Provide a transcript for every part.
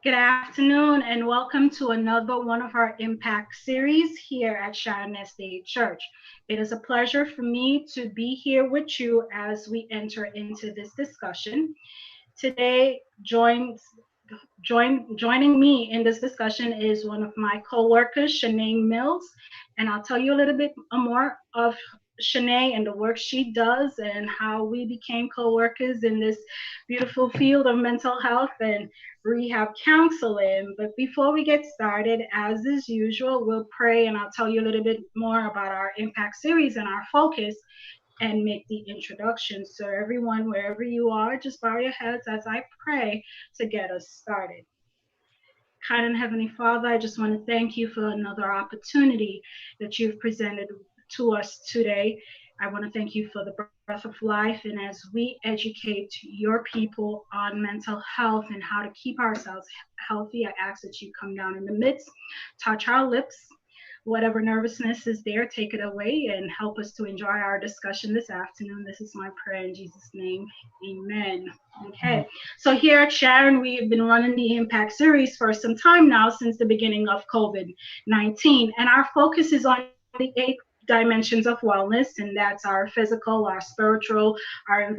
Good afternoon, and welcome to another one of our Impact series here at Sharon Estate Church. It is a pleasure for me to be here with you as we enter into this discussion. Today, joining me in this discussion is one of my co-workers, Shanae Mills, and I'll tell you a little bit more of Shanae and the work she does and how we became co-workers in this beautiful field of mental health and rehab counseling. But before we get started, as is usual, we'll pray and I'll tell you a little bit more about our impact series and our focus and make the introduction. So, everyone, wherever you are, just bow your heads as I pray to get us started. Kind and Heavenly Father, I just want to thank you for another opportunity that you've presented to us today. I want to thank you for the breath of life. And as we educate your people on mental health and how to keep ourselves healthy, I ask that you come down in the midst, touch our lips, whatever nervousness is there, take it away and help us to enjoy our discussion this afternoon. This is my prayer in Jesus' name. Amen. Okay. So here at Sharon, we've been running the Impact series for some time now since the beginning of COVID-19. And our focus is on the 8 dimensions of wellness, and that's our physical, our spiritual, our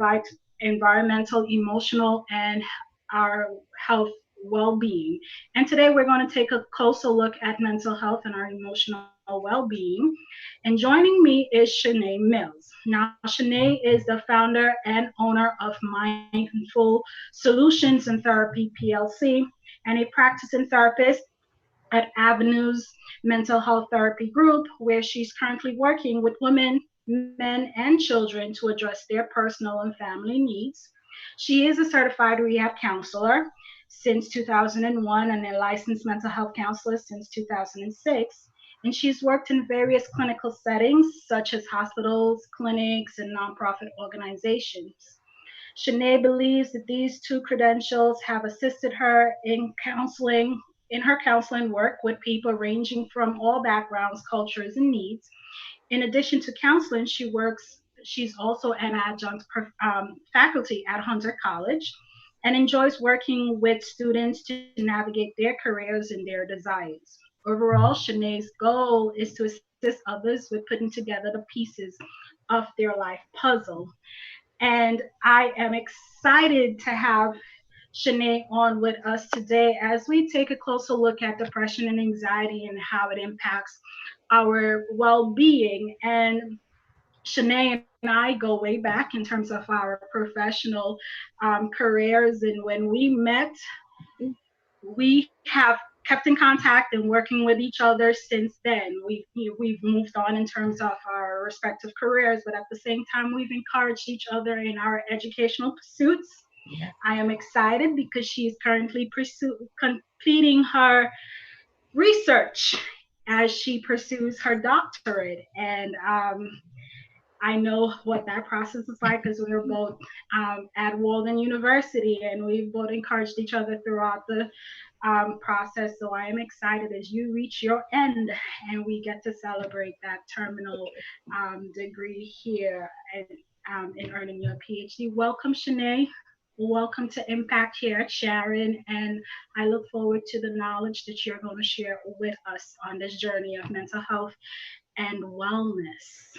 environmental, emotional, and our health well-being. And today we're going to take a closer look at mental health and our emotional well-being. And joining me is Shanae Mills. Now, Shanae is the founder and owner of Mindful Solutions and Therapy PLC and a practicing therapist at Avenues Mental Health Therapy Group, where she's currently working with women, men, and children to address their personal and family needs. She is a certified rehab counselor since 2001 and a licensed mental health counselor since 2006. And she's worked in various clinical settings, such as hospitals, clinics, and nonprofit organizations. Shanae believes that these two credentials have assisted her in her counseling work with people ranging from all backgrounds, cultures, and needs. In addition to counseling, she's also an adjunct faculty at Hunter College and enjoys working with students to navigate their careers and their desires. Overall, Shanae's goal is to assist others with putting together the pieces of their life puzzle. And I am excited to have Shanae on with us today as we take a closer look at depression and anxiety and how it impacts our well being. And Shanae and I go way back in terms of our professional careers. And when we met, we have kept in contact and working with each other since then. We've moved on in terms of our respective careers, but at the same time, we've encouraged each other in our educational pursuits. Yeah. I am excited because she is currently completing her research as she pursues her doctorate. And I know what that process is like because we were both at Walden University and we've both encouraged each other throughout the process. So I am excited as you reach your end and we get to celebrate that terminal degree here and in earning your PhD. Welcome, Shanae. Welcome to Impact here at Sharon, and I look forward to the knowledge that you're going to share with us on this journey of mental health and wellness.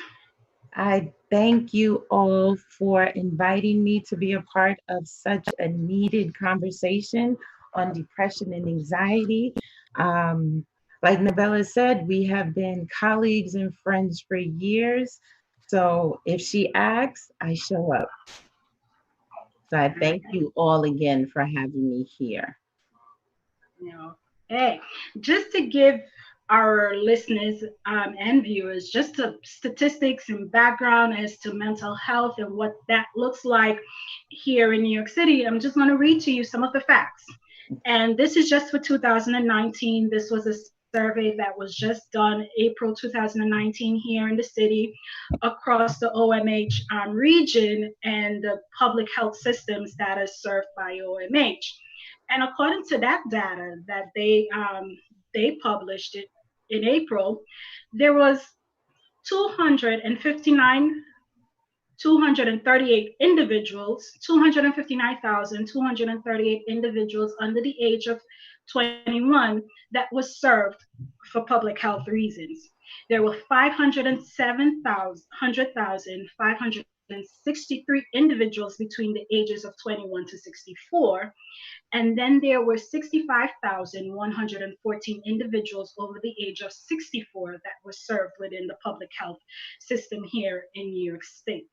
I thank you all for inviting me to be a part of such a needed conversation on depression and anxiety. Um, like Novella said, we have been colleagues and friends for years. So if she asks, I show up. So I thank you all again for having me here. You know, hey, just to give our listeners and viewers just the statistics and background as to mental health and what that looks like here in New York City, I'm just going to read to you some of the facts. And this is just for 2019. This was a survey that was just done April 2019 here in the city across the OMH region and the public health systems that are served by OMH. And according to that data that they published it in April, there was 259 238 individuals, 259,238 individuals under the age of 21 that was served for public health reasons. There were 507,563 individuals between the ages of 21 to 64, and then there were 65,114 individuals over the age of 64 that were served within the public health system here in New York State.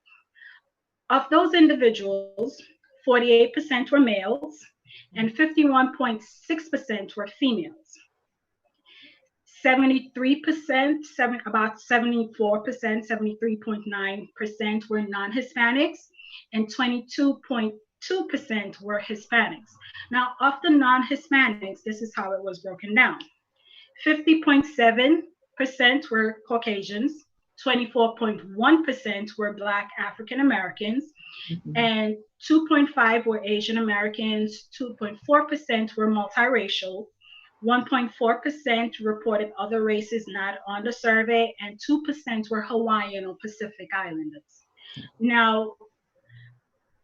Of those individuals, 48% were males and 51.6% were females. 73%, about 74%, 73.9% were non-Hispanics, and 22.2% were Hispanics. Now, of the non-Hispanics, this is how it was broken down. 50.7% were Caucasians, 24.1% were Black African Americans, and 2.5% were Asian Americans, 2.4% were multiracial, 1.4% reported other races not on the survey, and 2% were Hawaiian or Pacific Islanders. Now,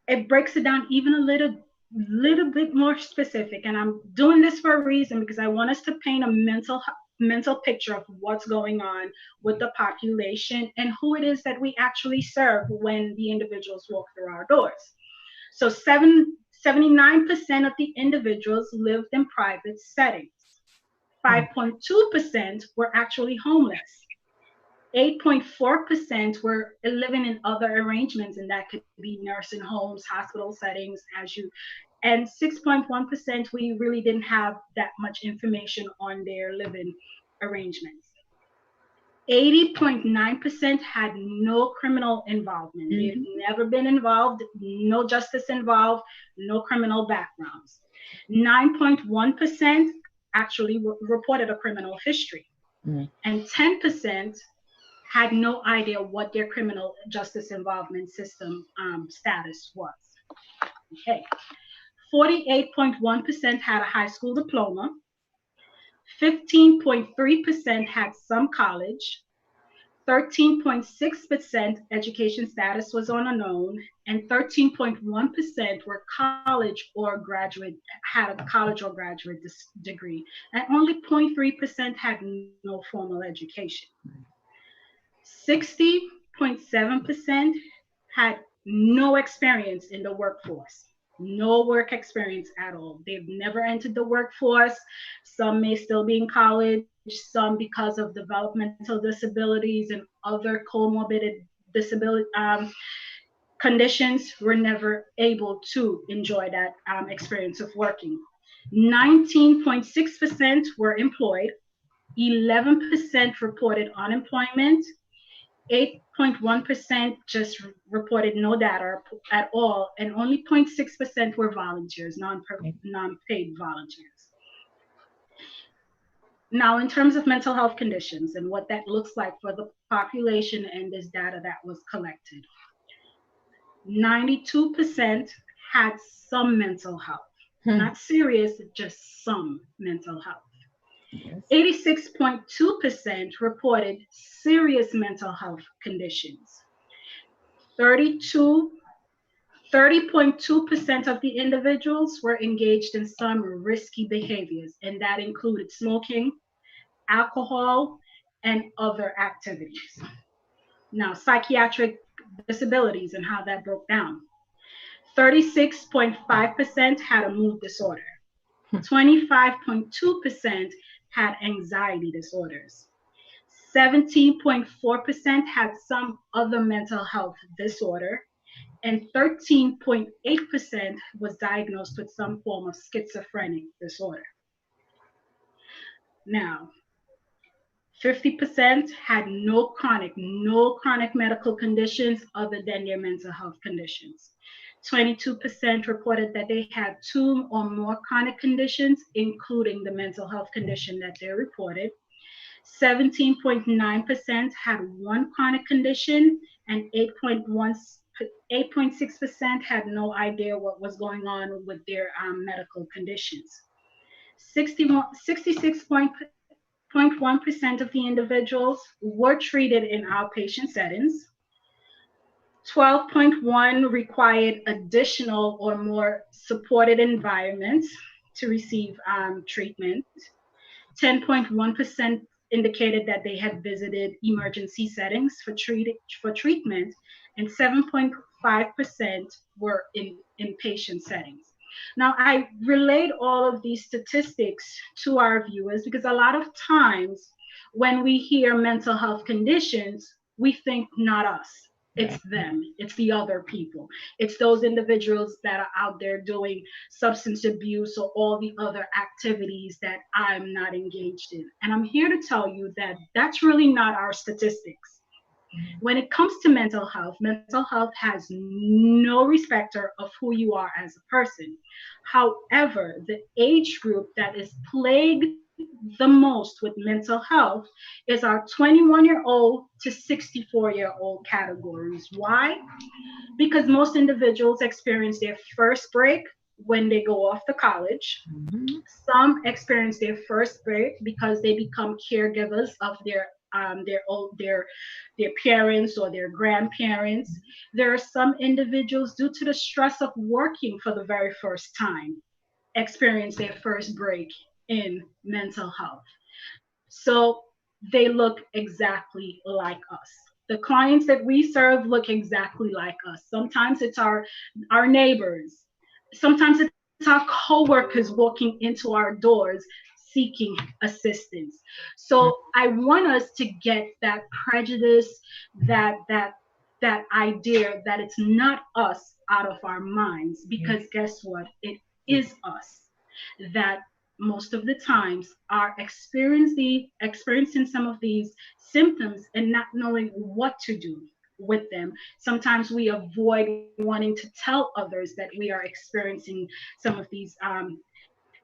it breaks it down even a little bit more specific, and I'm doing this for a reason because I want us to paint a mental picture of what's going on with the population and who it is that we actually serve when the individuals walk through our doors. So 79% of the individuals lived in private settings. 5.2% were actually homeless. 8.4% were living in other arrangements, and that could be nursing homes, hospital settings, and 6.1% we really didn't have that much information on their living arrangements. 80.9% had no criminal involvement. They've never been involved, no justice involved, no criminal backgrounds. 9.1% actually reported a criminal history. And 10% had no idea what their criminal justice involvement system status was. Okay. 48.1% had a high school diploma. 15.3% had some college. 13.6% education status was unknown, and 13.1% were college or graduate, had a college or graduate degree, and only 0.3% had no formal education. 60.7% had no experience in the workforce. No work experience at all. They've never entered the workforce. Some may still be in college, some because of developmental disabilities and other comorbid disability conditions were never able to enjoy that experience of working. 19.6% were employed. 11% reported unemployment. 8.1% just reported no data at all, and only 0.6% were volunteers, non-paid volunteers. Now, in terms of mental health conditions and what that looks like for the population and this data that was collected, 92% had some mental health, not serious, just some mental health. 86.2% reported serious mental health conditions. 30.2% of the individuals were engaged in some risky behaviors, and that included smoking, alcohol, and other activities. Now, psychiatric disabilities and how that broke down. 36.5% had a mood disorder. 25.2% had anxiety disorders. 17.4% had some other mental health disorder, and 13.8% was diagnosed with some form of schizophrenic disorder. Now, 50% had no chronic medical conditions other than their mental health conditions. 22% reported that they had 2 or more chronic conditions, including the mental health condition that they reported. 17.9% had 1 chronic condition, and 8.6% had no idea what was going on with their medical conditions. 66.1% of the individuals were treated in outpatient settings. 12.1% required additional or more supported environments. to receive treatment. 10.1% indicated that they had visited emergency settings for treatment, and 7.5% were in inpatient settings. Now, I relate all of these statistics to our viewers because a lot of times when we hear mental health conditions, we think not us. It's Right. them. It's the other people. It's those individuals that are out there doing substance abuse or all the other activities that I'm not engaged in. And I'm here to tell you that that's really not our statistics. When it comes to mental health has no respecter of who you are as a person. However, the age group that is plagued the most with mental health is our 21-year-old to 64-year-old categories. Why? Because most individuals experience their first break when they go off to college. Mhm. Some experience their first break because they become caregivers of their parents or their grandparents. There are some individuals, due to the stress of working for the very first time, experience their first break in mental health. So they look exactly like us. The clients that we serve look exactly like us. Sometimes it's our neighbors. Sometimes it's our coworkers walking into our doors seeking assistance. So I want us to get that prejudice, that idea that it's not us out of our minds, because guess what? It is us that most of the times are experiencing some of these symptoms and not knowing what to do with them. Sometimes we avoid wanting to tell others that we are experiencing some of these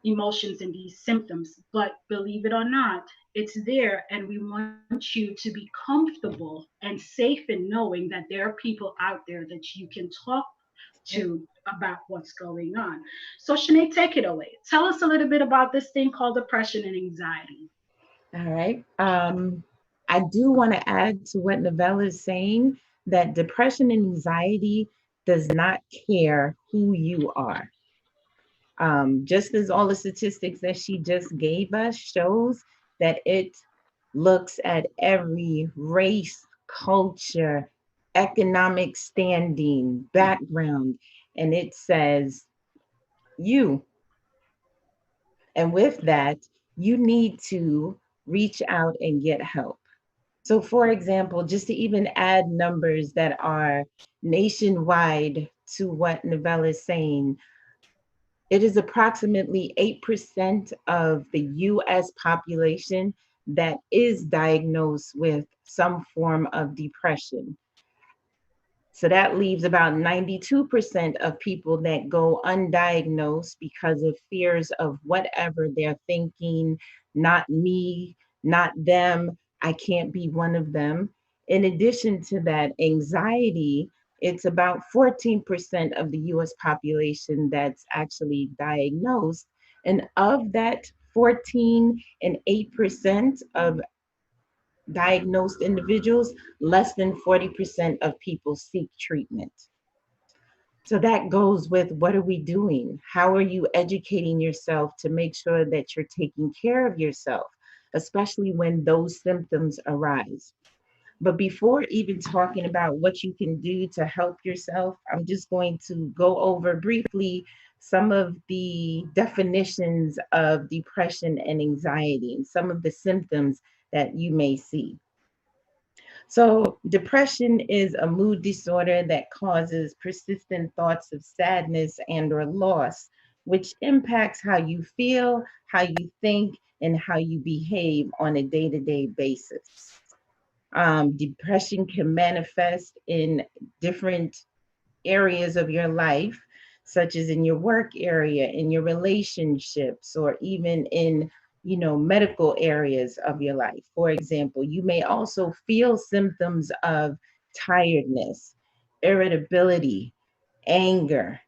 emotions and these symptoms. But believe it or not, it's there, and we want you to be comfortable and safe in knowing that there are people out there that you can talk to about what's going on. So, Sinead, take it away. Tell us a little bit about this thing called depression and anxiety. All right. I do want to add to what Novella is saying that depression and anxiety does not care who you are. Just as all the statistics that she just gave us shows that it looks at every race, culture, economic standing, background, and it says you. And with that, you need to reach out and get help. So, for example, just to even add numbers that are nationwide to what Novella is saying, it is approximately 8% of the US population that is diagnosed with some form of depression. So that leaves about 92% of people that go undiagnosed because of fears of whatever they're thinking, not me, not them, I can't be one of them. In addition to that, anxiety, it's about 14% of the US population that's actually diagnosed. And of that 14 and 8% of diagnosed individuals, less than 40% of people seek treatment. So that goes with what are we doing? How are you educating yourself to make sure that you're taking care of yourself, especially when those symptoms arise? But before even talking about what you can do to help yourself, I'm just going to go over briefly some of the definitions of depression and anxiety and some of the symptoms that you may see. So, depression is a mood disorder that causes persistent thoughts of sadness and or loss, which impacts how you feel, how you think, and how you behave on a day-to-day basis. Depression can manifest in different areas of your life, such as in your work area, in your relationships, or even in medical areas of your life. For example, you may also feel symptoms of tiredness, irritability, anger,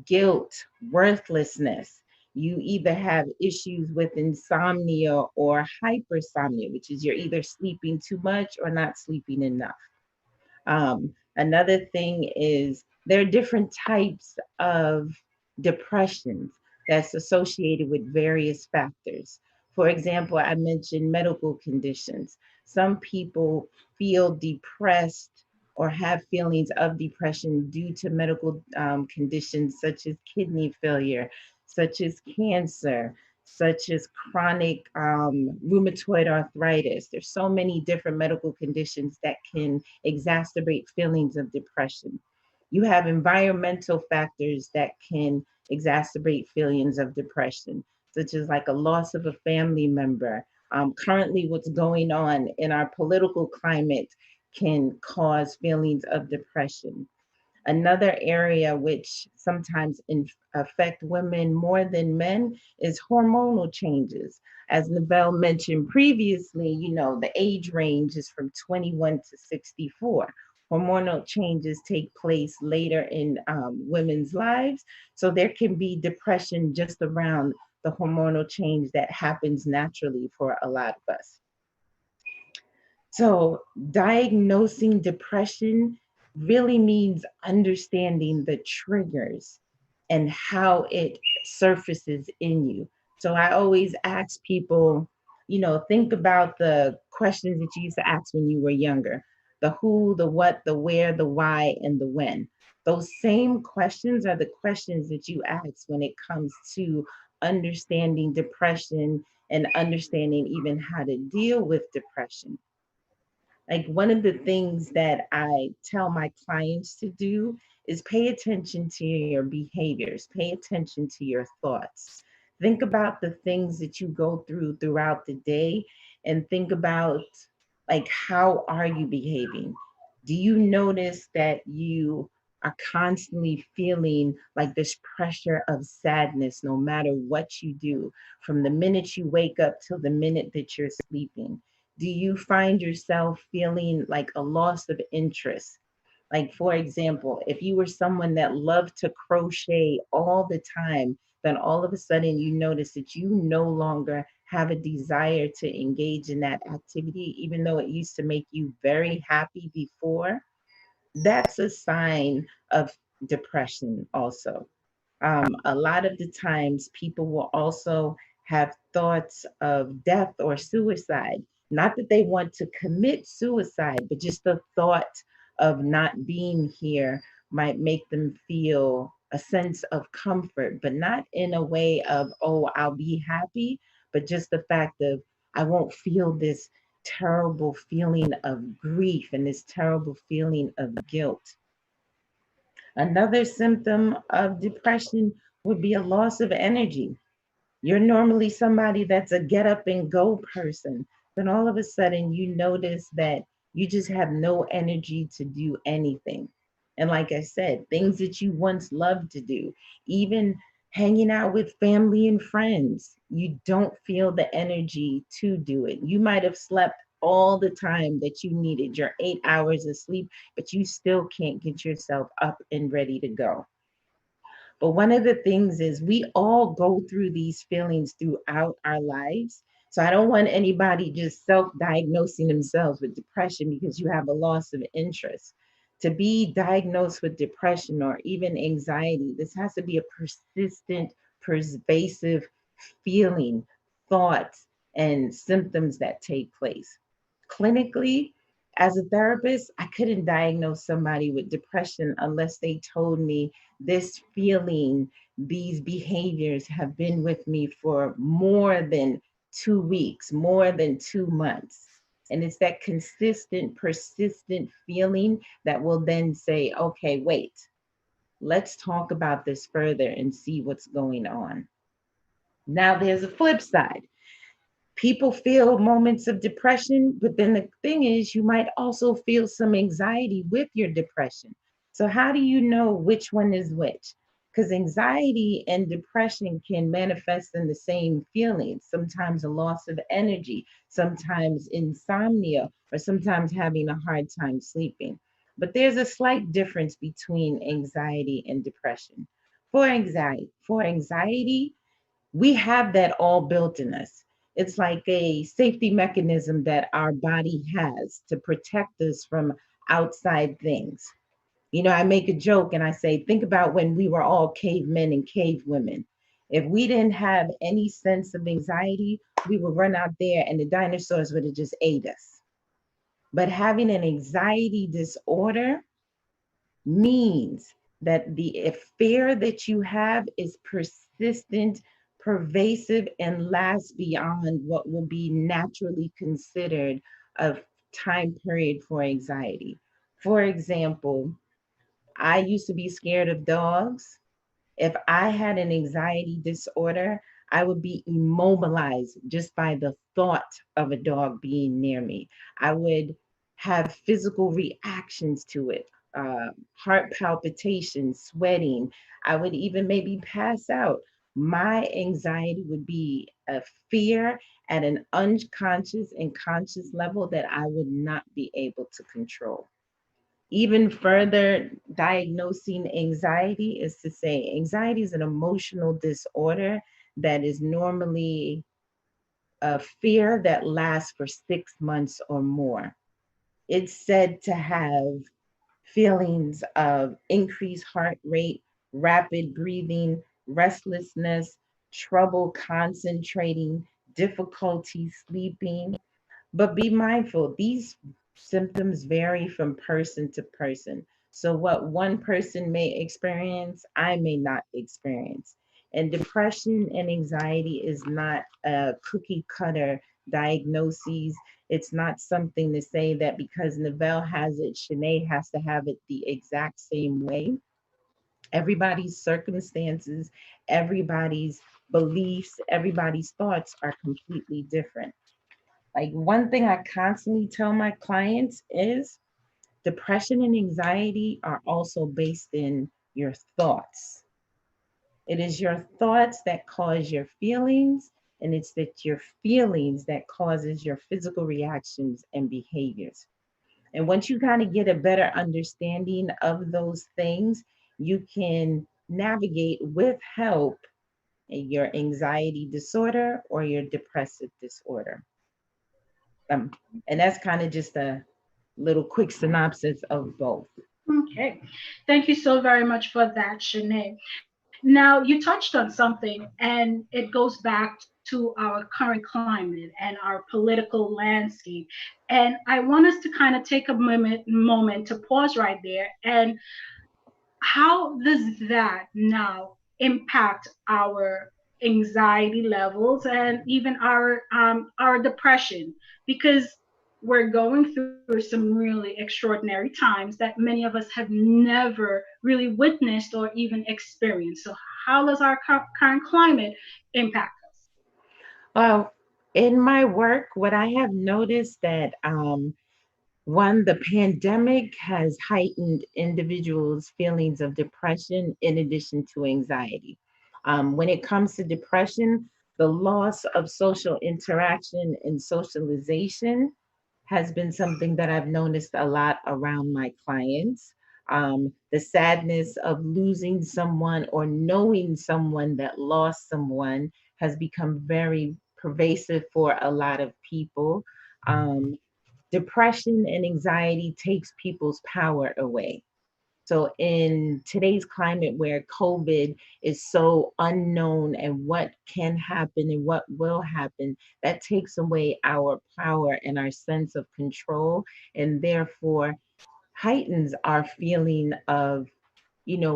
guilt, worthlessness. You either have issues with insomnia or hypersomnia, which is you're either sleeping too much or not sleeping enough. Another thing is there are different types of depressions. that's associated with various factors. For example, I mentioned medical conditions. Some people feel depressed or have feelings of depression due to medical conditions such as kidney failure, such as cancer, such as chronic rheumatoid arthritis. There's so many different medical conditions that can exacerbate feelings of depression. You have environmental factors that can exacerbate feelings of depression, such as like a loss of a family member. Currently, what's going on in our political climate can cause feelings of depression. Another area which sometimes affect women more than men is hormonal changes. As Novell mentioned previously, the age range is from 21 to 64. Hormonal changes take place later in women's lives. So there can be depression just around the hormonal change that happens naturally for a lot of us. So, diagnosing depression really means understanding the triggers and how it surfaces in you. So, I always ask people, think about the questions that you used to ask when you were younger: the who, the what, the where, the why, and the when. Those same questions are the questions that you ask when it comes to understanding depression and understanding even how to deal with depression. Like one of the things that I tell my clients to do is pay attention to your behaviors, pay attention to your thoughts. Think about the things that you go through throughout the day and think about like how are you behaving? Do you notice that you are constantly feeling like this pressure of sadness no matter what you do, from the minute you wake up till the minute that you're sleeping? Do you find yourself feeling like a loss of interest? Like, for example, if you were someone that loved to crochet all the time, then all of a sudden you notice that you no longer have a desire to engage in that activity, even though it used to make you very happy before. That's a sign of depression, also. A lot of the times, people will also have thoughts of death or suicide. Not that they want to commit suicide, but just the thought of not being here might make them feel a sense of comfort, but not in a way of, oh, I'll be happy, but just the fact of, I won't feel this terrible feeling of grief and this terrible feeling of guilt. Another symptom of depression would be a loss of energy. You're normally somebody that's a get up and go person. Then all of a sudden you notice that you just have no energy to do anything. And like I said, things that you once loved to do, even hanging out with family and friends, you don't feel the energy to do it. You might have slept all the time that you needed, your 8 hours of sleep, but you still can't get yourself up and ready to go. But one of the things is we all go through these feelings throughout our lives. So I don't want anybody just self-diagnosing themselves with depression because you have a loss of interest. To be diagnosed with depression or even anxiety, this has to be a persistent, pervasive feeling, thoughts, and symptoms that take place. Clinically, as a therapist, I couldn't diagnose somebody with depression unless they told me this feeling, these behaviors have been with me for more than 2 weeks, more than 2 months. And it's that consistent, persistent feeling that will then say, okay, wait, let's talk about this further and see what's going on. Now, there's a flip side. People feel moments of depression, but then the thing is, you might also feel some anxiety with your depression. So, how do you know which one is which? Because anxiety and depression can manifest in the same feelings, sometimes a loss of energy, sometimes insomnia, or sometimes having a hard time sleeping. But there's a slight difference between anxiety and depression. For anxiety, we have that all built in us. It's like a safety mechanism that our body has to protect us from outside things. I make a joke and I say, think about when we were all cavemen and cavewomen. If we didn't have any sense of anxiety, we would run out there and the dinosaurs would have just ate us. But having an anxiety disorder means that the fear that you have is persistent, pervasive, and lasts beyond what will be naturally considered a time period for anxiety. For example, I used to be scared of dogs. If I had an anxiety disorder, I would be immobilized just by the thought of a dog being near me. I would have physical reactions to it, heart palpitations, sweating. I would even maybe pass out. My anxiety would be a fear at an unconscious and conscious level that I would not be able to control. Even further diagnosing anxiety is to say anxiety is an emotional disorder that is normally a fear that lasts for 6 months or more. It's said to have feelings of increased heart rate, rapid breathing, restlessness, trouble concentrating, difficulty sleeping. But be mindful, these symptoms vary from person to person. So, what one person may experience, I may not experience. And depression and anxiety is not a cookie cutter diagnosis. It's not something to say that because Novell has it, Shanae has to have it the exact same way. Everybody's circumstances, everybody's beliefs, everybody's thoughts are completely different. Like one thing I constantly tell my clients is depression and anxiety are also based in your thoughts. It is your thoughts that cause your feelings, and it's that your feelings that causes your physical reactions and behaviors. And once you kind of get a better understanding of those things, you can navigate with help your anxiety disorder or your depressive disorder. Um, and that's kind of just a little quick synopsis of both. Okay. Thank you so very much for that, Shanae. Now, you touched on something, and it goes back to our current climate and our political landscape. And I want us to kind of take a moment to pause right there. And how does that now impact our anxiety levels and even our depression? Because we're going through some really extraordinary times that many of us have never really witnessed or even experienced. So how does our current climate impact us? Well, in my work, what I have noticed that one, the pandemic has heightened individuals' feelings of depression in addition to anxiety. When it comes to depression, the loss of social interaction and socialization has been something that I've noticed a lot around my clients. The sadness of losing someone or knowing someone that lost someone has become very pervasive for a lot of people. Um, Depression and anxiety takes people's power away. So in today's climate where COVID is so unknown and what can happen and what will happen, that takes away our power and our sense of control, and therefore heightens our feeling of,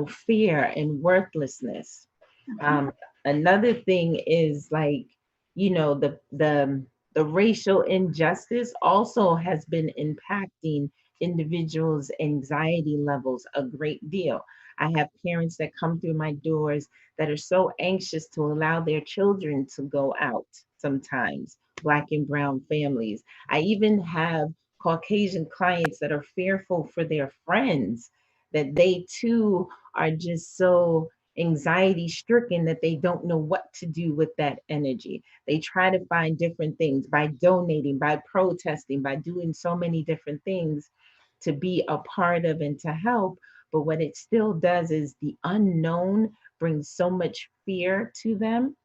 fear and worthlessness. Mhm. Um, Another thing is like, the racial injustice also has been impacting individuals' anxiety levels a great deal. I have parents that come through my doors that are so anxious to allow their children to go out sometimes, Black and Brown families. I even have Caucasian clients that are fearful for their friends, that they too are just so anxiety stricken that they don't know what to do with that energy. They try to find different things by donating, by protesting, by doing so many different things to be a part of and to help. But what it still does is the unknown brings so much fear to them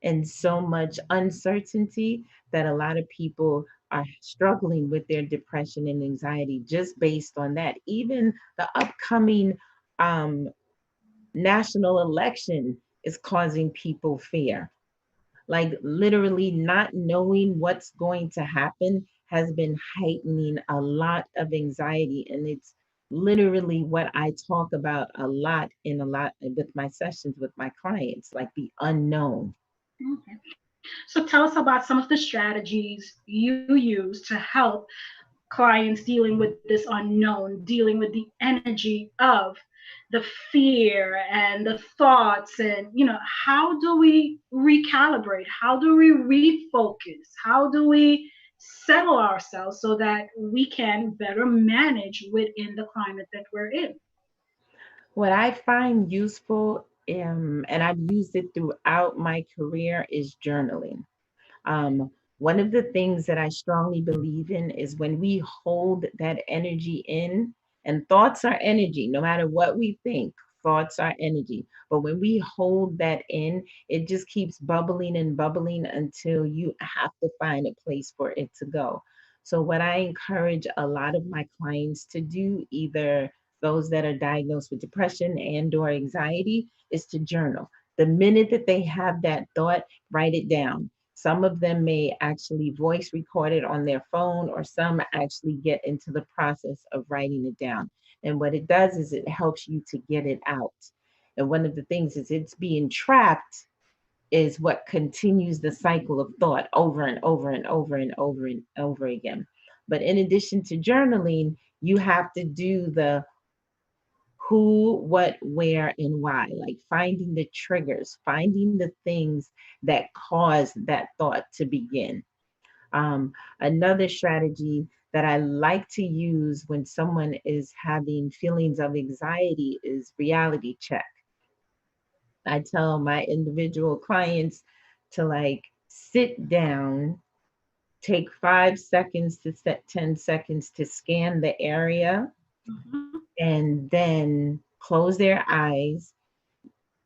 and so much uncertainty that a lot of people are struggling with their depression and anxiety just based on that. Even the upcoming um, national election is causing people fear. Like literally not knowing what's going to happen has been heightening a lot of anxiety. And it's literally what I talk about a lot in a lot with my sessions with my clients, like the unknown. Okay. So tell us about some of the strategies you use to help clients dealing with this unknown, dealing with the energy of the fear and the thoughts, and how do we recalibrate? How do we refocus? How do we settle ourselves so that we can better manage within the climate that we're in? What I find useful, and I've used it throughout my career, is journaling. One of the things that I strongly believe in is when we hold that energy in, and thoughts are energy, no matter what we think, thoughts are energy. But when we hold that in, it just keeps bubbling and bubbling until you have to find a place for it to go. So, what I encourage a lot of my clients to do, either those that are diagnosed with depression and or anxiety, is to journal. The minute that they have that thought, write it down. Some of them may actually voice record it on their phone, or some actually get into the process of writing it down. And what it does is it helps you to get it out. And one of the things is it's being trapped is what continues the cycle of thought over and over and over and over and over again. But in addition to journaling, you have to do the who, what, where, and why, like finding the triggers, finding the things that cause that thought to begin. Another strategy that I like to use when someone is having feelings of anxiety is reality check. I tell my individual clients to like sit down, take 5 seconds to set 10 seconds to scan the area, Mhm. and then close their eyes,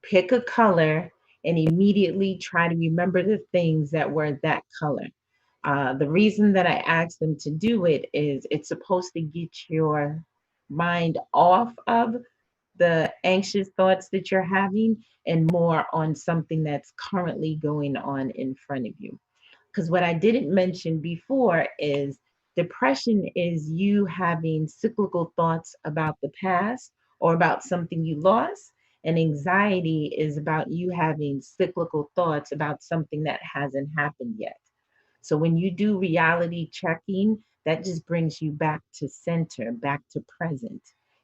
pick a color, and immediately try to remember the things that were that color. The reason that I ask them to do it is it's supposed to get your mind off of the anxious thoughts that you're having and more on something that's currently going on in front of you. Because what I didn't mention before is depression is you having cyclical thoughts about the past or about something you lost. And anxiety is about you having cyclical thoughts about something that hasn't happened yet. So when you do reality checking, that just brings you back to center, back to present.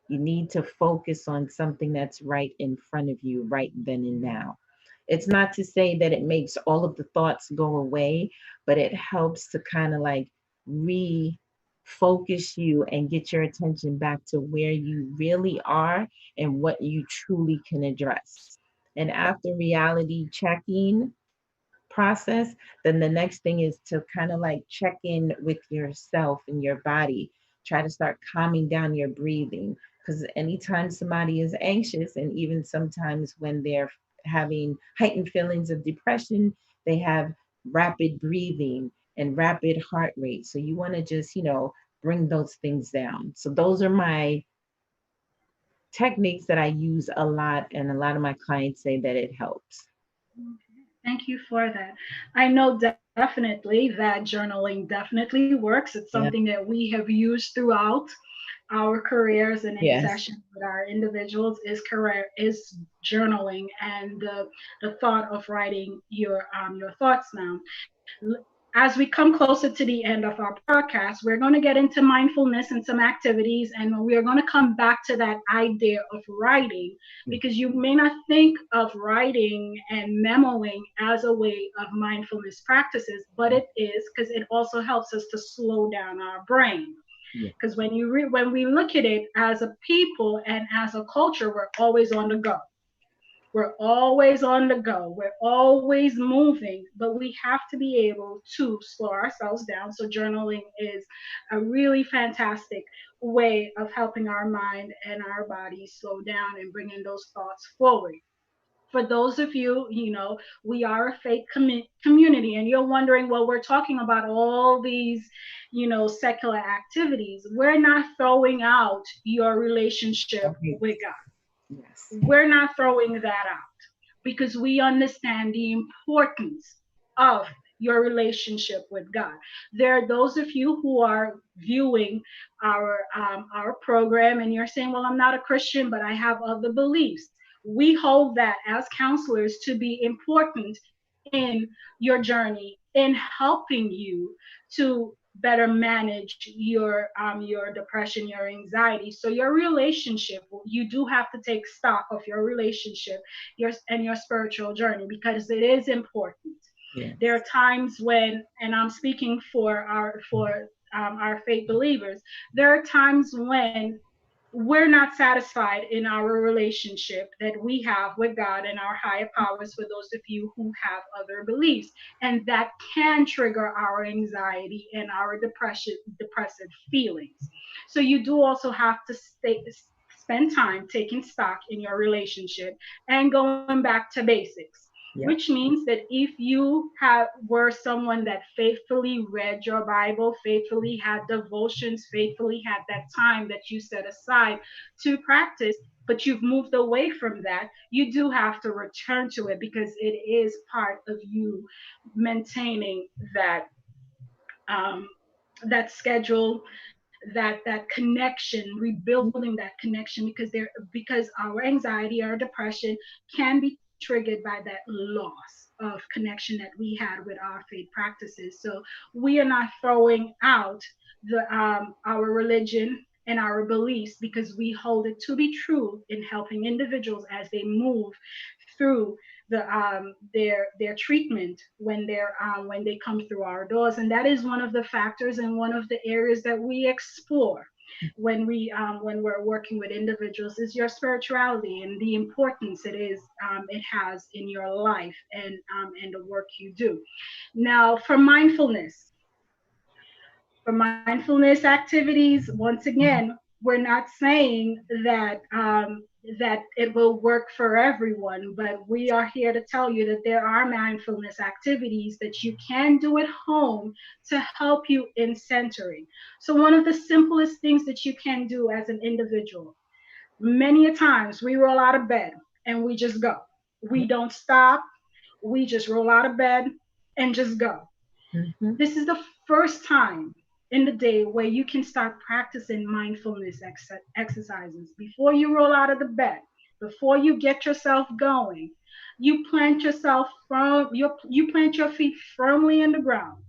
You need to focus on something that's right in front of you, right then and now. It's not to say that it makes all of the thoughts go away, but it helps to kind of like refocus you and get your attention back to where you really are and what you truly can address. And after reality checking, process, then the next thing is to kind of like check in with yourself and your body. Try to start calming down your breathing. Because anytime somebody is anxious, and even sometimes when they're having heightened feelings of depression, they have rapid breathing and rapid heart rate. So you want to just, bring those things down. So those are my techniques that I use a lot, and a lot of my clients say that it helps. Thank you for that. I know definitely that journaling definitely works. It's Yeah. something that we have used throughout our careers and in Yes. sessions with our individuals is journaling and the thought of writing your thoughts down. As we come closer to the end of our podcast, we're going to get into mindfulness and some activities, and we are going to come back to that idea of writing, because you may not think of writing and memoing as a way of mindfulness practices, but it is, because it also helps us to slow down our brain. Yeah. Because when we look at it as a people and as a culture, we're always on the go. We're always on the go. We're always moving, but we have to be able to slow ourselves down. So, journaling is a really fantastic way of helping our mind and our body slow down and bringing those thoughts forward. For those of you, we are a faith community, and you're wondering, well, we're talking about all these, secular activities. We're not throwing out your relationship Okay. with God. Yes. We're not throwing that out. because we understand the importance of your relationship with God. There are those of you who are viewing our program and you're saying, "Well, I'm not a Christian, but I have other beliefs." We hold that as counselors to be important in your journey, in helping you to better manage your depression, your anxiety. So your relationship, you do have to take stock of your relationship, your spiritual journey, because it is important. Yes. There are times when, and I'm speaking for our faith believers, there are times when we're not satisfied in our relationship that we have with God and our higher powers, for those of you who have other beliefs. And that can trigger our anxiety and our depressive feelings. So you do also have to spend time taking stock in your relationship and going back to basics. Yep. Which means that if you were someone that faithfully read your Bible, faithfully had devotions, faithfully had that time that you set aside to practice, but you've moved away from that, you do have to return to it, because it is part of you maintaining um, that schedule, that connection, rebuilding that connection, because our anxiety or depression can be triggered by that loss of connection that we had with our faith practices. So we are not throwing out our religion and our beliefs, because we hold it to be true in helping individuals as they move through their treatment when they come through our doors. And that is one of the factors and one of the areas that we explore when we're working with individuals, is your spirituality and the importance it has in your life, and the work you do. Now, for mindfulness activities, once again, we're not saying that it will work for everyone, but we are here to tell you that there are mindfulness activities that you can do at home to help you in centering. So one of the simplest things that you can do as an individual, many a times we roll out of bed and we just go. We don't stop. We just roll out of bed and just go. Mm-hmm. This is the first time in the day where you can start practicing mindfulness exercises. Before you roll out of the bed, before you get yourself going, you plant you plant your feet firmly in the ground,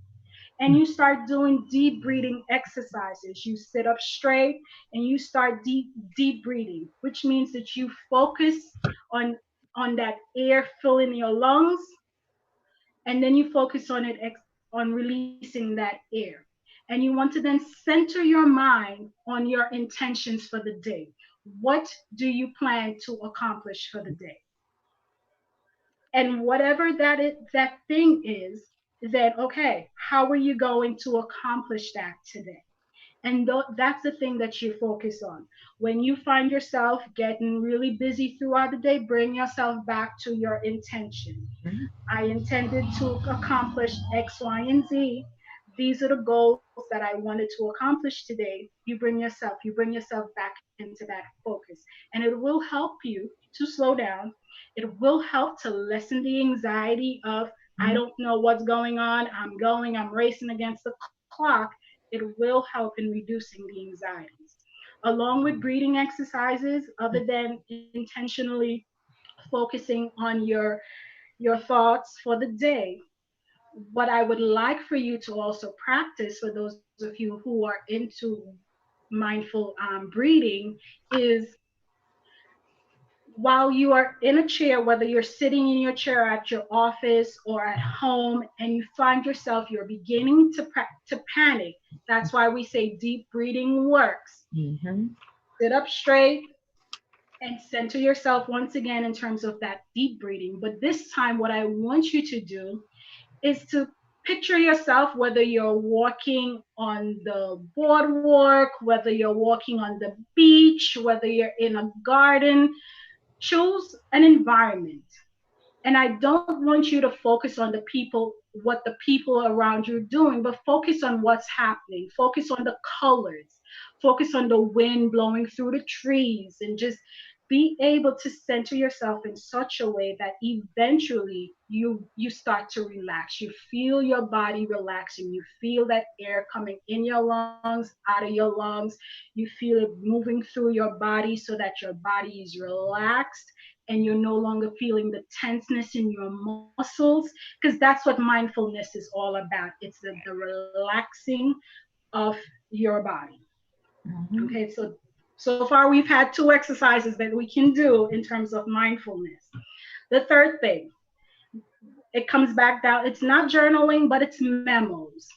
and you start doing deep breathing exercises. You sit up straight and you start deep breathing, which means that you focus on that air filling your lungs, and then you focus on releasing that air. And you want to then center your mind on your intentions for the day. What do you plan to accomplish for the day? And whatever that thing is, then okay, how are you going to accomplish that today? And that's the thing that you focus on. When you find yourself getting really busy throughout the day, bring yourself back to your intention. I intended to accomplish X, Y, and Z. These are the goals that I wanted to accomplish today. You bring yourself back into that focus, and it will help you to slow down. It will help to lessen the anxiety of, I don't know what's going on. I'm racing against the clock. It will help in reducing the anxieties. Along with breathing exercises, other than intentionally focusing on your thoughts for the day, what I would like for you to also practice, for those of you who are into mindful breathing, is while you are in a chair, whether you're sitting in your chair at your office or at home, and you find yourself, you're beginning to panic. That's why we say deep breathing works. Mm-hmm. Sit up straight and center yourself once again in terms of that deep breathing. But this time, what I want you to do is to picture yourself, whether you're walking on the boardwalk, whether you're walking on the beach, whether you're in a garden. Choose an environment. And I don't want you to focus on what the people around you are doing, but focus on what's happening. Focus on the colors. Focus on the wind blowing through the trees, and just be able to center yourself in such a way that eventually you start to relax. You feel your body relaxing. You feel that air coming in your lungs, out of your lungs. You feel it moving through your body so that your body is relaxed and you're no longer feeling the tenseness in your muscles, because that's what mindfulness is all about. It's the relaxing of your body. Mhm. Okay, so far we've had two exercises that we can do in terms of mindfulness. The third thing, it comes back down, it's not journaling, but it's memos.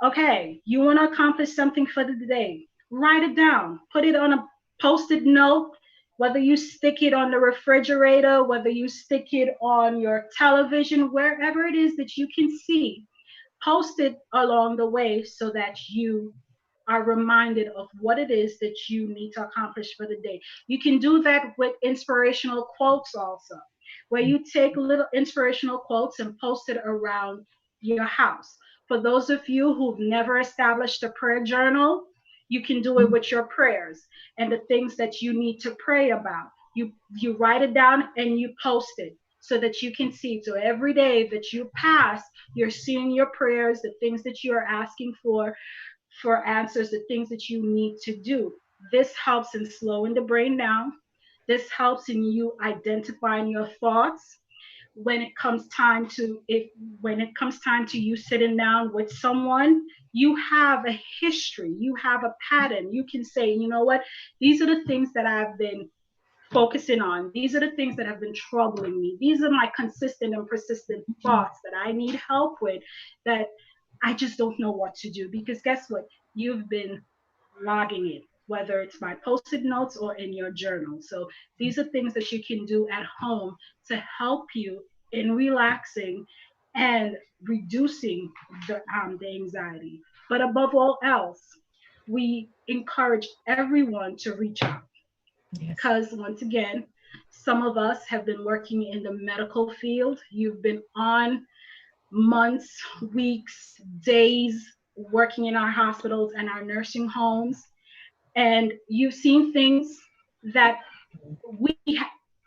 Okay, you want to accomplish something for the day, write it down, put it on a post-it note, whether you stick it on the refrigerator, whether you stick it on your television, wherever it is that you can see, post it along the way so that you are reminded of what it is that you need to accomplish for the day. You can do that with inspirational quotes also, where you take little inspirational quotes and post it around your house. For those of you who've never established a prayer journal, you can do it with your prayers and the things that you need to pray about. You write it down and you post it so that you can see. So every day that you pass, you're seeing your prayers, the things that you are asking for answers, the things that you need to do. This helps in slowing the brain down. This helps in you identifying your thoughts when it comes time to if when it comes time to you sitting down with someone. You have a history, you have a pattern. You can say, you know what, these are the things that I've been focusing on. These are the things that have been troubling me. These are my consistent and persistent thoughts that I need help with, that I just don't know what to do. Because guess what? You've been logging it, whether it's by post-it notes or in your journal. So these are things that you can do at home to help you in relaxing and reducing the anxiety. But above all else, we encourage everyone to reach out, Yes. because once again, some of us have been working in the medical field. You've been on months, weeks, days working in our hospitals and our nursing homes, and you've seen things that we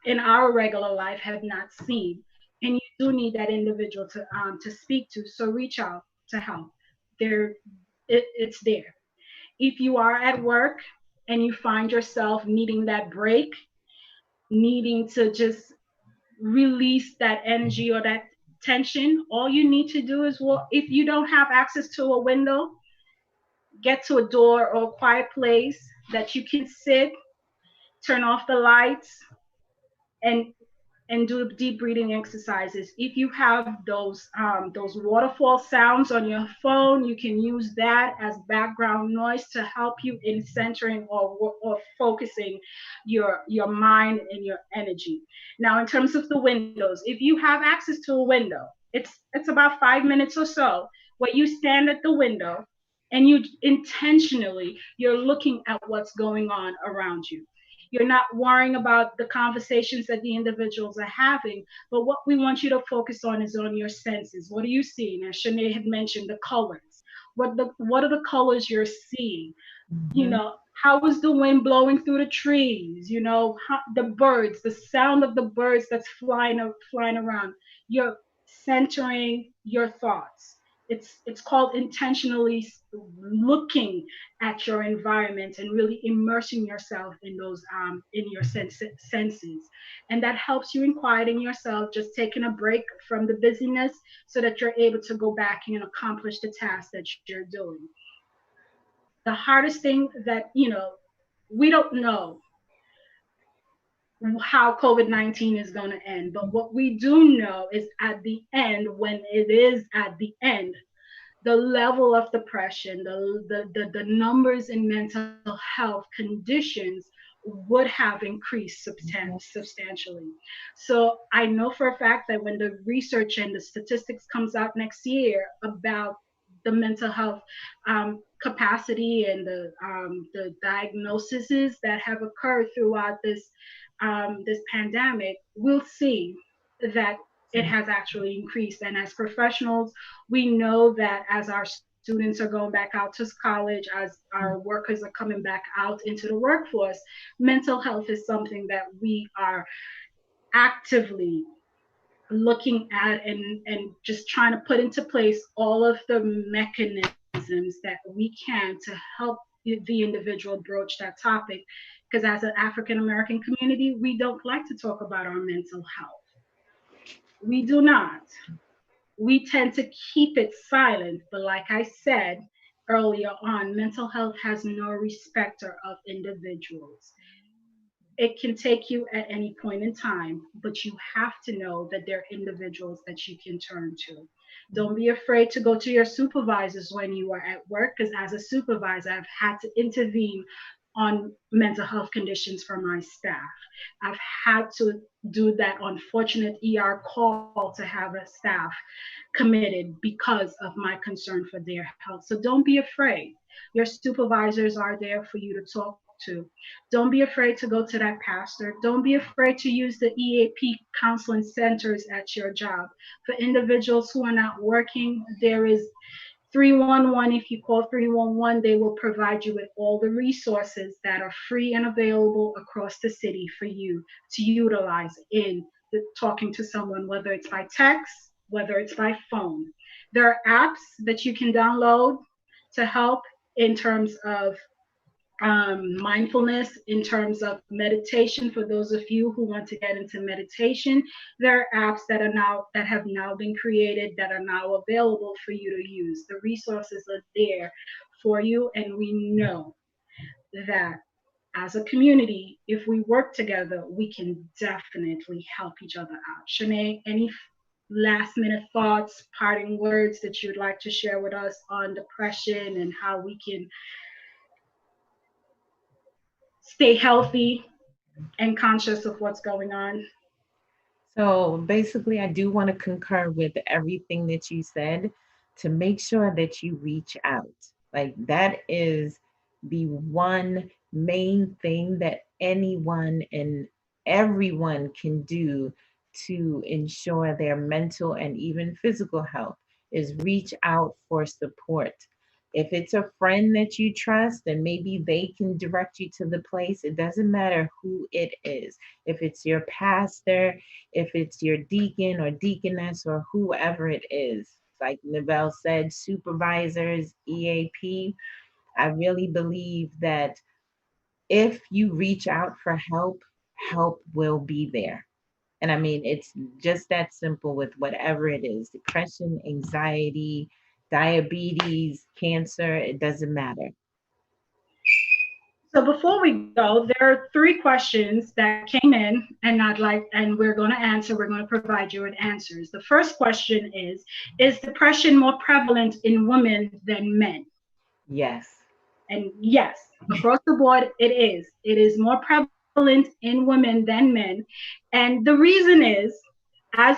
in our regular life have not seen. And you do need that individual to speak to. So reach out to help. There, it's there. If you are at work and you find yourself needing that break, needing to just release that energy or that tension, all you need to do is, well, if you don't have access to a window, get to a door or a quiet place that you can sit, turn off the lights, and do deep breathing exercises. If you have those waterfall sounds on your phone, you can use that as background noise to help you in centering or focusing your mind and your energy. Now, in terms of the windows, if you have access to a window, it's about 5 minutes or so where you stand at the window and you intentionally you're looking at what's going on around you. You're not worrying about the conversations that the individuals are having, but what we want you to focus on is on your senses. What are you seeing? As Shanae had mentioned, the colors. What are the colors you're seeing? You Mhm. know, how is the wind blowing through the trees? You know, the birds, the sound of the birds that's flying around. You're centering your thoughts. It's called intentionally looking at your environment and really immersing yourself in those in your senses, and that helps you in quieting yourself, just taking a break from the busyness so that you're able to go back and accomplish the task that you're doing. The hardest thing that, we don't know how COVID-19 is going to end, but what we do know is at the end, when it is at the end, the level of depression, the numbers in mental health conditions would have increased substantially. So I know for a fact that when the research and the statistics comes out next year about the mental health capacity and the diagnoses that have occurred throughout this pandemic, we'll see that it has actually increased. And as professionals, we know that as our students are going back out to college, as our workers are coming back out into the workforce, mental health is something that we are actively looking at and just trying to put into place all of the mechanisms that we can to help the individual broach that topic. Because as an African American community, we don't like to talk about our mental health. We do not. We tend to keep it silent. But like I said earlier on, mental health has no respecter of individuals. It can take you at any point in time, but you have to know that there are individuals that you can turn to. Don't be afraid to go to your supervisors when you are at work, because as a supervisor, I've had to intervene on mental health conditions for my staff. I've had to do that unfortunate ER call to have a staff committed because of my concern for their health. So don't be afraid. Your supervisors are there for you to talk to. Don't be afraid to go to that pastor. Don't be afraid to use the EAP counseling centers at your job. For individuals who are not working, there is 311. If you call 311, they will provide you with all the resources that are free and available across the city for you to utilize in talking to someone, whether it's by text, whether it's by phone. There are apps that you can download to help in terms of mindfulness, in terms of meditation. For those of you who want to get into meditation, there are apps that have now been created that are now available for you to use. The resources are there for you, and we know that as a community, if we work together, we can definitely help each other out. Shanae, any last minute thoughts, parting words that you'd like to share with us on depression and how we can stay healthy and conscious of what's going on? So basically, I do want to concur with everything that you said, to make sure that you reach out. Like, that is the one main thing that anyone and everyone can do to ensure their mental and even physical health, is reach out for support. If it's a friend that you trust, then maybe they can direct you to the place. It doesn't matter who it is. If it's your pastor, if it's your deacon or deaconess or whoever it is. Like Nivelle said, supervisors, EAP. I really believe that if you reach out for help, help will be there. And I mean, it's just that simple with whatever it is: depression, anxiety, diabetes, cancer, it doesn't matter. So before we go, there are three questions that came in, and we're going to answer. We're going to provide you with answers. The first question is depression more prevalent in women than men? Yes. And yes, across the board, it is. It is more prevalent in women than men. And the reason is, as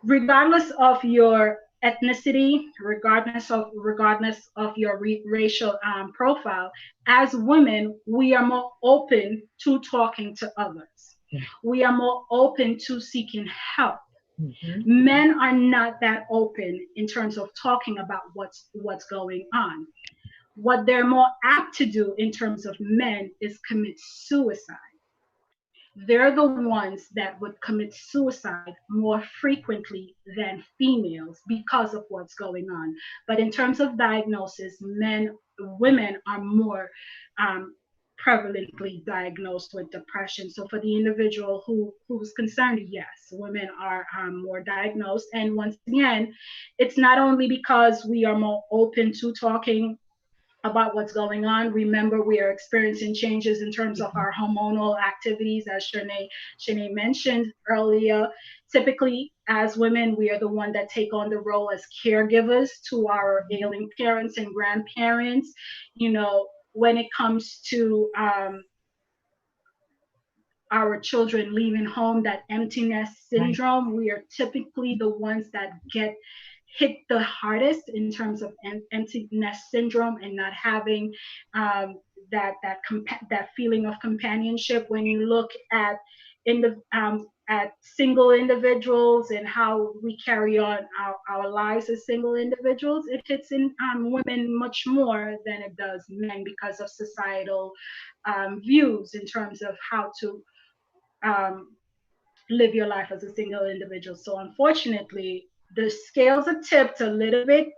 regardless of your ethnicity, regardless of your racial profile, as women, we are more open to talking to others. We are more open to seeking help. Mm-hmm. Men are not that open in terms of talking about what's going on. What they're more apt to do in terms of men is commit suicide. They're the ones that would commit suicide more frequently than females because of what's going on. But in terms of diagnosis, women are more prevalently diagnosed with depression. So for the individual who's concerned, yes, women are more diagnosed. And once again, it's not only because we are more open to talking about what's going on. Remember, we are experiencing changes in terms of our hormonal activities, as Shanae mentioned earlier. Typically, as women, we are the one that take on the role as caregivers to our ailing parents and grandparents. You know, when it comes to our children leaving home, that emptiness syndrome, we are typically the ones that get hit the hardest in terms of emptiness syndrome and not having that feeling of companionship. When you look at at single individuals and how we carry on our lives as single individuals, it hits in women much more than it does men because of societal views in terms of how to um, live your life as a single individual. So unfortunately, the scales are tipped a little bit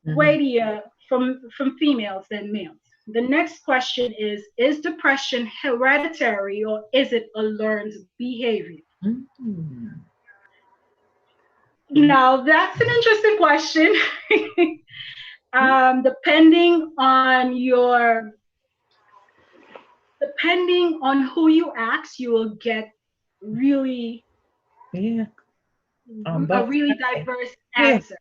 Mhm. weightier from females than males. The next question is depression hereditary or is it a learned behavior? Mhm. Now, that's an interesting question. Depending on depending on who you ask, you will get really Yeah, on a both really sides. diverse Yeah. answer.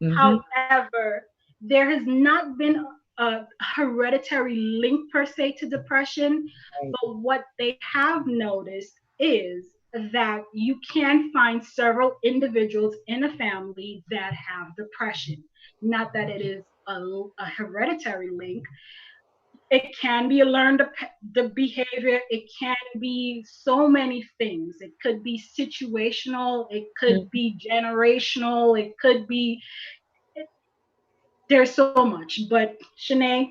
Mm-hmm. However, there has not been a hereditary link per se to depression, Right. but what they have noticed is that you can find several individuals in a family that have depression. Not that it is a hereditary link, it can be a learned the behavior, it can be so many things, it could be situational, it could Mhm. be generational, it could be there's so much. But Shanae,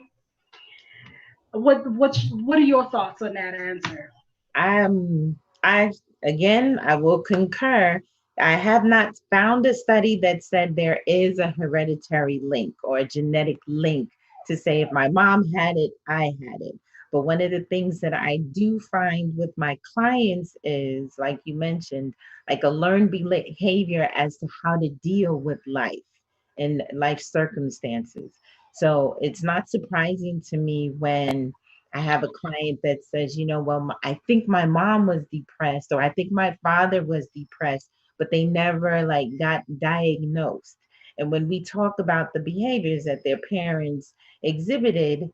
what are your thoughts on that answer? I again, I will concur. I have not found a study that said there is a hereditary link or a genetic link to say if my mom had it, I had it. But one of the things that I do find with my clients is, like you mentioned, like a learned behavior as to how to deal with life and life circumstances. So it's not surprising to me when I have a client that says, well, I think my mom was depressed, or I think my father was depressed, but they never like got diagnosed. And when we talk about the behaviors that their parents exhibited,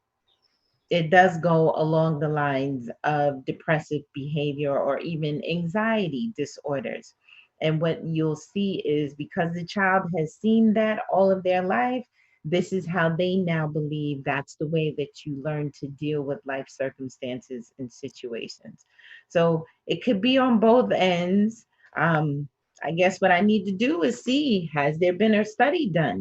it does go along the lines of depressive behavior or even anxiety disorders. And what you'll see is because the child has seen that all of their life, this is how they now believe that's the way that you learn to deal with life circumstances and situations. So it could be on both ends. Um, I guess what I need to do is see, has there been a study done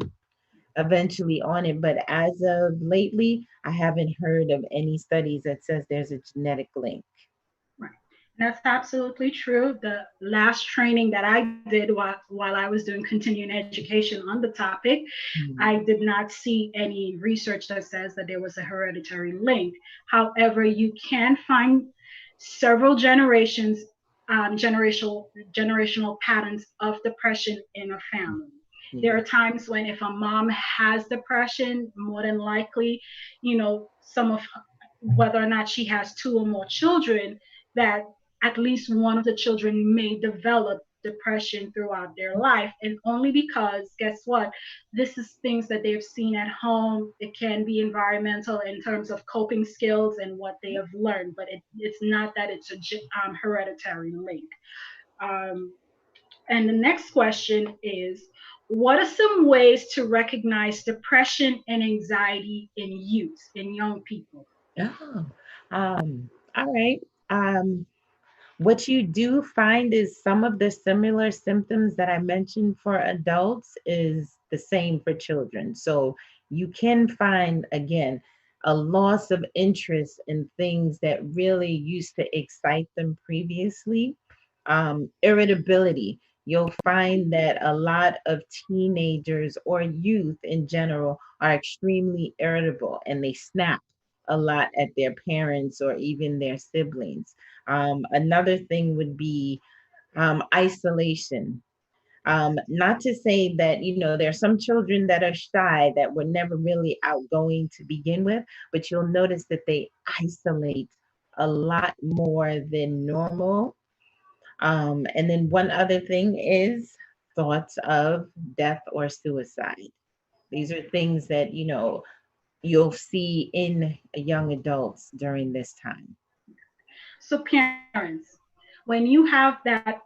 eventually on it? But as of lately, I haven't heard of any studies that says there's a genetic link. Right. That's absolutely true. The last training that I did while I was doing continuing education on the topic, Mhm. I did not see any research that says that there was a hereditary link. However, you can find several generational patterns of depression in a family. There Yeah. are times when if a mom has depression, more than likely, some of whether or not she has two or more children, that at least one of the children may develop depression throughout their life. And only because, guess what? This is things that they've seen at home. It can be environmental in terms of coping skills and what they have learned, but it's not that it's a hereditary link. Um, and the next question is, what are some ways to recognize depression and anxiety in youth, in young people? Oh, all right. Um, what you do find is some of the similar symptoms that I mentioned for adults is the same for children. So you can find, again, a loss of interest in things that really used to excite them previously. Irritability. You'll find that a lot of teenagers or youth in general are extremely irritable and they snap a lot at their parents or even their siblings. Another thing would be isolation. Not to say that, there are some children that are shy that were never really outgoing to begin with, but you'll notice that they isolate a lot more than normal. And then one other thing is thoughts of death or suicide. These are things that, you'll see in young adults during this time. So parents, when you have that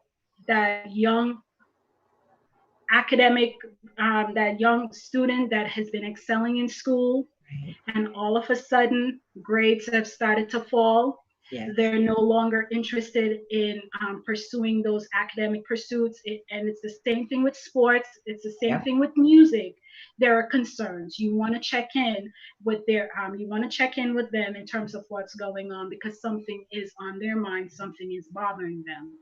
young academic, that young student that has been excelling in school, Right. and all of a sudden grades have started to fall, Yes. They're no longer interested in pursuing those academic pursuits. And it's the same thing with sports. It's the same Yep. thing with music. There are concerns. You want to check in with you want to check in with them in terms of what's going on, because something is on their mind, something is bothering them.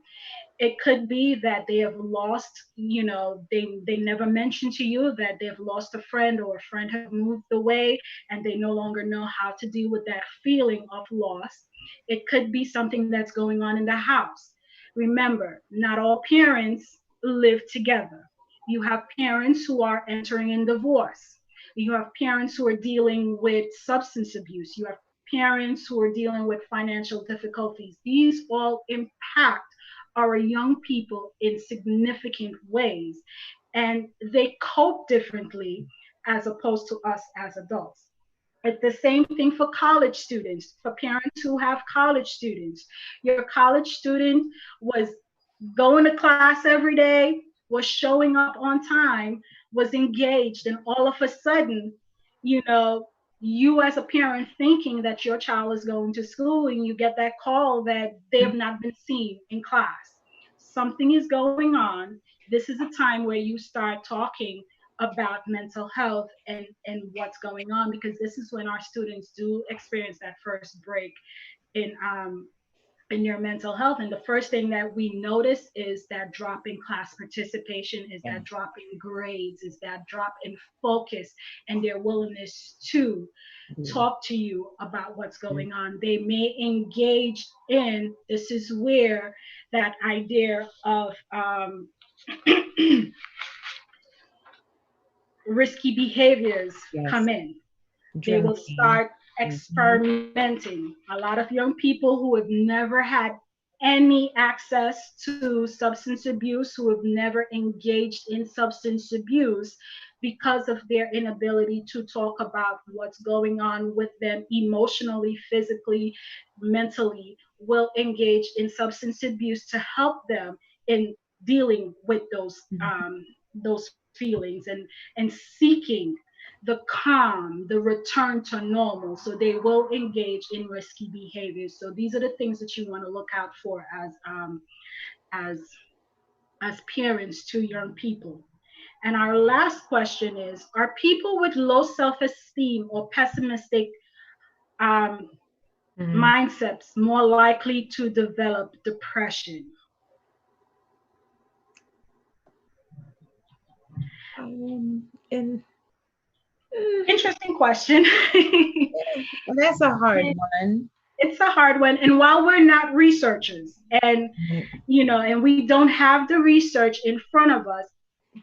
It could be that they have lost, they never mentioned to you that they've lost a friend, or a friend have moved away and they no longer know how to deal with that feeling of loss. It could be something that's going on in the house. Remember, not all parents live together. You have parents who are entering in divorce. You have parents who are dealing with substance abuse. You have parents who are dealing with financial difficulties. These all impact our young people in significant ways, and they cope differently as opposed to us as adults. It's the same thing for college students, for parents who have college students. Your college student was going to class every day, was showing up on time, was engaged, and all of a sudden, you know, you as a parent thinking that your child is going to school, and you get that call that they have not been seen in class. Something is going on. This is a time where you start talking about mental health and what's going on, because this is when our students do experience that first break in in your mental health. And the first thing that we notice is that drop in class participation, is Yeah. that drop in grades, is that drop in focus, and their willingness to Yeah. talk to you about what's going on. They may engage in, this is where that idea of risky behaviors come Yes. in. They will Drinking. start Mhm. experimenting. A lot of young people who have never had any access to substance abuse, who have never engaged in substance abuse, because of their inability to talk about what's going on with them emotionally, physically, mentally, will engage in substance abuse to help them in dealing with Mhm. those feelings, and seeking the calm, the return to normal. So they will engage in risky behaviors. So these are the things that you want to look out for as as parents to young people. And our last question is: are people with low self-esteem or pessimistic um, Mhm. mindsets more likely to develop depression? And Interesting question. well, that's a hard one. It's a hard one. And while we're not researchers, and Mhm. and we don't have the research in front of us,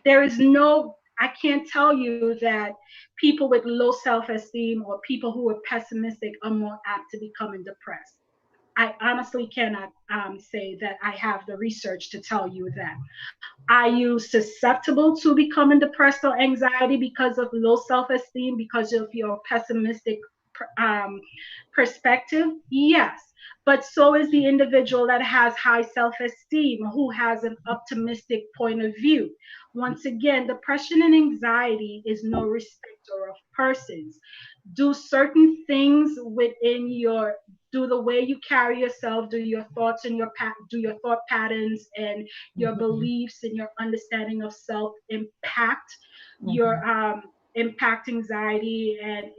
there is no, I can't tell you that people with low self-esteem or people who are pessimistic are more apt to becoming depressed. I honestly cannot say that I have the research to tell you that. Are you susceptible to becoming depressed or anxiety because of low self-esteem, because of your pessimistic um, perspective? Yes. But so is the individual that has high self-esteem, who has an optimistic point of view. Once again, depression and anxiety is no respecter of persons. Do certain things within your, do the way you carry yourself, do your thoughts and do your thought patterns and your Mhm. beliefs and your understanding of self impact your Mhm. impact anxiety and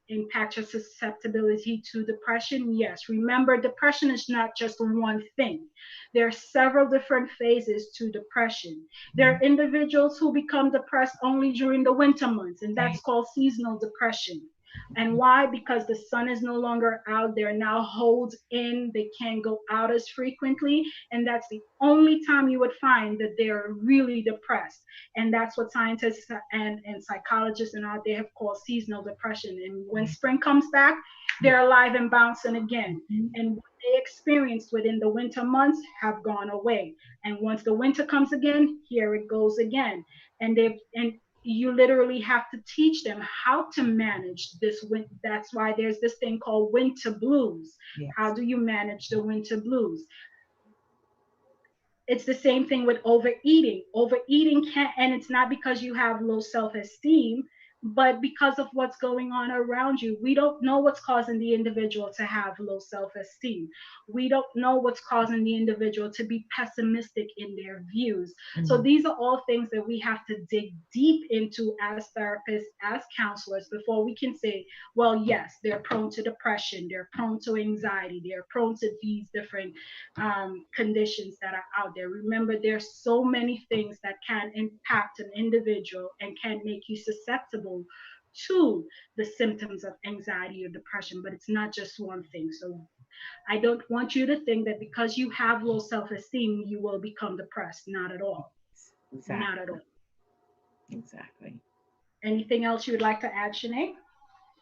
impact your susceptibility to depression? Yes. Remember, depression is not just one thing. There are several different phases to depression. There are individuals who become depressed only during the winter months, and that's Right. called seasonal depression. And why? Because the sun is no longer out. They're now holed in. They can't go out as frequently. And that's the only time you would find that they're really depressed. And that's what scientists and psychologists and out there have called seasonal depression. And when spring comes back, Yeah. they're alive and bouncing again. Mhm. And what they experienced within the winter months have gone away. And once the winter comes again, here it goes again. And you literally have to teach them how to manage this winter. That's why there's this thing called winter blues. How Yes. do you manage the winter blues? It's the same thing with overeating. Overeating can't, and it's not because you have low self-esteem, but because of what's going on around you, we don't know what's causing the individual to have low self-esteem. We don't know what's causing the individual to be pessimistic in their views. So Mhm. these are all things that we have to dig deep into as therapists, as counselors, before we can say, well, yes, they're prone to depression, they're prone to anxiety, they're prone to these different conditions that are out there. Remember, there's so many things that can impact an individual and can make you susceptible to the symptoms of anxiety or depression, but it's not just one thing. So I don't want you to think that because you have low self-esteem, you will become depressed. Not at all. Not at Exactly. all. Exactly. Anything else you would like to add, Shanae?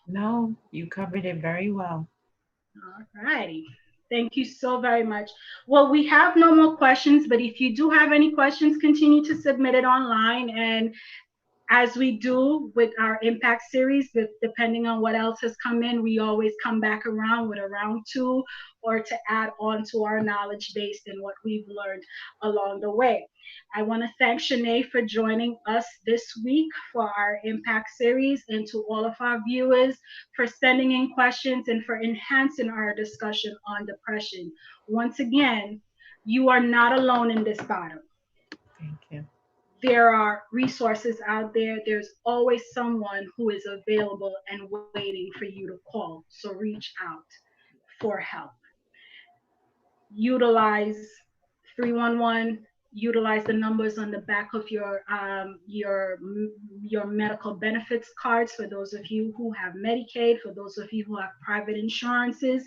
No, you covered it very well. All righty. Thank you so very much. Well, we have no more questions, but if you do have any questions, continue to submit it online. And as we do with our impact series, with depending on what else has come in, we always come back around with a round two or to add on to our knowledge base and what we've learned along the way. I want to thank Shanae for joining us this week for our impact series, and to all of our viewers for sending in questions and for enhancing our discussion on depression. Once again, you are not alone in this battle. Thank you. There are resources out there. There's always someone who is available and waiting for you to call. So reach out for help. Utilize 311. Utilize the numbers on the back of your medical benefits cards for those of you who have Medicaid, for those of you who have private insurances.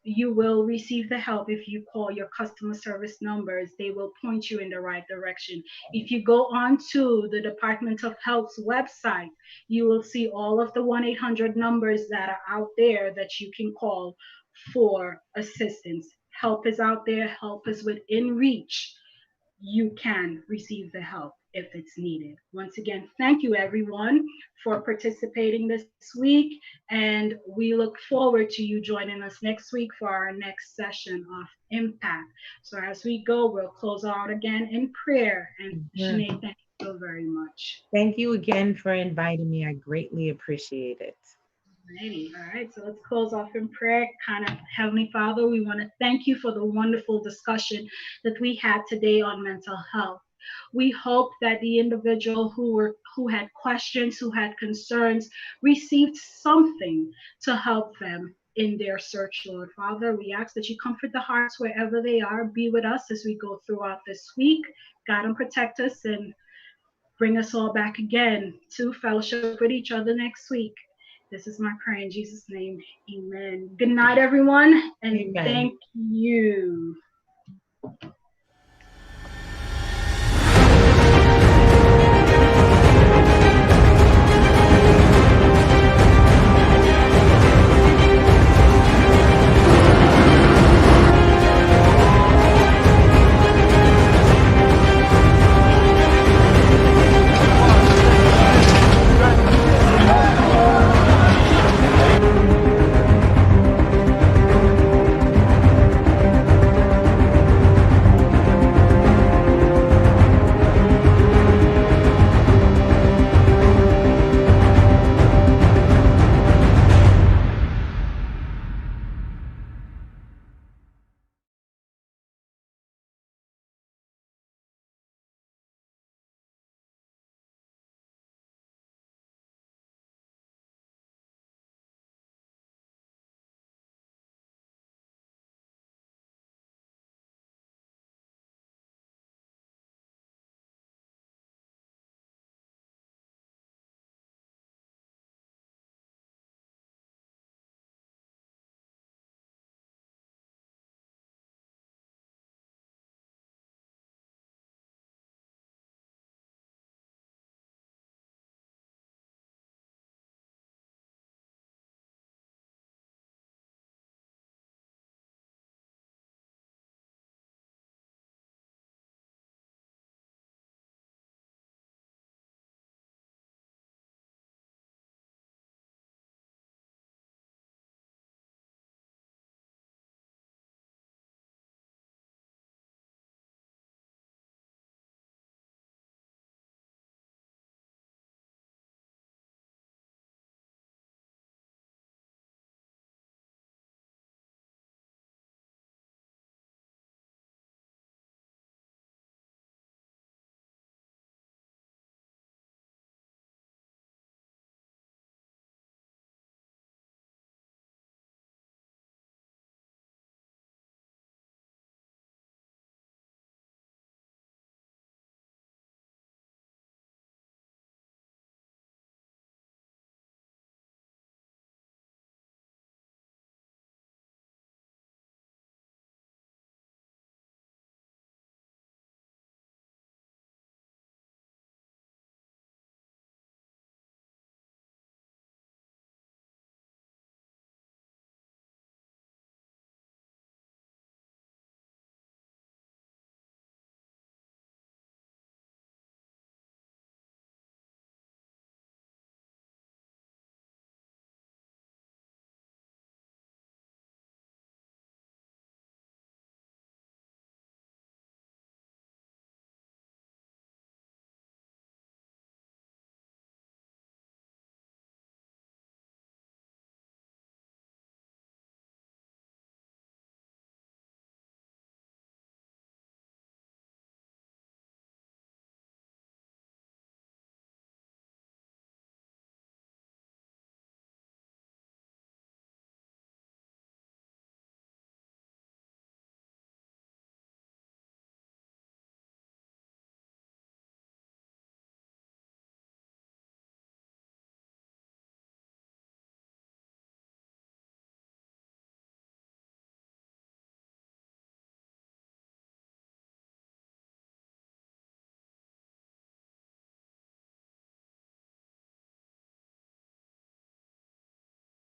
You will receive the help if you call your customer service numbers. They will point you in the right direction. If you go on to the Department of Health's website, you will see all of the 1-800 numbers that are out there that you can call for assistance. Help is out there, help is within reach. You can receive the help if it's needed. Once again, thank you everyone for participating this week, and we look forward to you joining us next week for our next session of Impact. So as we go, we'll close out again in prayer. And Mhm. Shanae, thank you so very much. Thank you again for inviting me. I greatly appreciate it. Alrighty, all right, so let's close off in prayer. Kind of Heavenly Father, we want to thank you for the wonderful discussion that we had today on mental health. We hope that the individual who had questions, who had concerns, received something to help them in their search, Lord Father. We ask that you comfort the hearts wherever they are. Be with us as we go throughout this week. God and protect us and bring us all back again to fellowship with each other next week. This is my prayer in Jesus' name. Amen. Good night, everyone, and Amen. thank you.